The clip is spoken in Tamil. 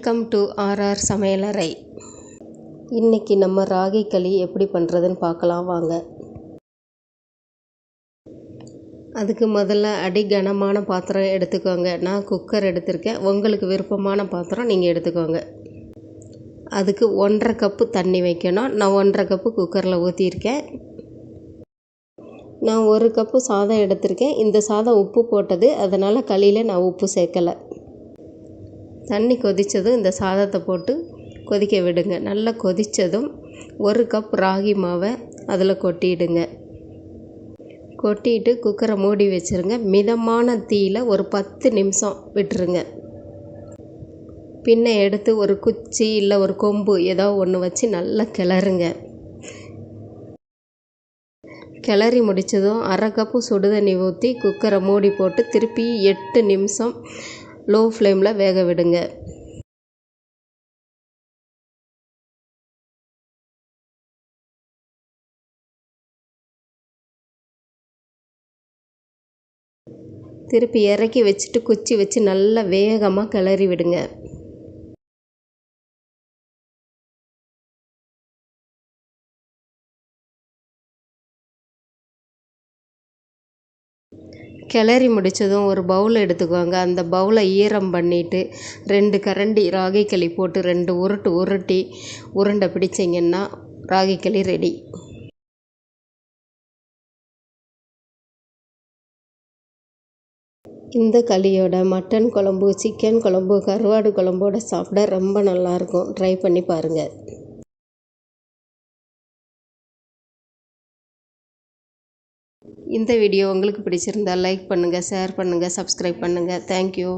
வெல்கம் டு ஆர்ஆர் சமையலறை. இன்றைக்கி நம்ம ராகி களி எப்படி பண்ணுறதுன்னு பார்க்கலாம் வாங்க. அதுக்கு முதல்ல கனமான பாத்திரம் எடுத்துக்கோங்க. நான் குக்கர் எடுத்திருக்கேன். உங்களுக்கு விருப்பமான பாத்திரம் நீங்கள் எடுத்துக்கோங்க. அதுக்கு 1.5 கப்பு தண்ணி வைக்கணும். நான் 1.5 கப்பு குக்கரில் ஊற்றியிருக்கேன். நான் 1 கப்பு சாதம் எடுத்திருக்கேன். இந்த சாதம் உப்பு போட்டது, அதனால் களியில் நான் உப்பு சேர்க்கலை. தண்ணி கொதித்ததும் இந்த சாதத்தை போட்டு கொதிக்க விடுங்க. நல்லா கொதித்ததும் 1 கப் ராகி மாவை அதில் கொட்டிடுங்க. கொட்டிட்டு குக்கரை மூடி வச்சுருங்க. மிதமான தீயில் ஒரு 10 நிமிஷம் விட்டுருங்க. பின்ன எடுத்து ஒரு குச்சி இல்லை ஒரு கொம்பு ஏதோ ஒன்று வச்சு நல்லா கிளறுங்க. கிளறி முடித்ததும் 1/2 கப்பு சுடுதண்ணி ஊற்றி குக்கரை மூடி போட்டு திருப்பி 8 நிமிஷம் லோ ஃப்ளேமில் வேக விடுங்க. திருப்பி இறக்கி வச்சுட்டு குச்சி வச்சு நல்லா வேகமாக கிளறி விடுங்க. கிளறி முடித்ததும் ஒரு பவுல் எடுத்துக்கோங்க. அந்த பவுலை ஈரம் பண்ணிவிட்டு 2 கரண்டி ராகி களி போட்டு 2 உருட்டி உருண்டை பிடிச்சிங்கன்னா ராகி களி ரெடி. இந்த களியோட மட்டன் குழம்பு, சிக்கன் குழம்பு, கருவாடு குழம்போட சாப்பிட ரொம்ப நல்லாயிருக்கும். ட்ரை பண்ணி பாருங்கள். இந்த வீடியோ உங்களுக்கு பிடிச்சிருந்தால் லைக் பண்ணுங்கள், ஷேர் பண்ணுங்கள், சப்ஸ்கிரைப் பண்ணுங்கள். தேங்க்யூ.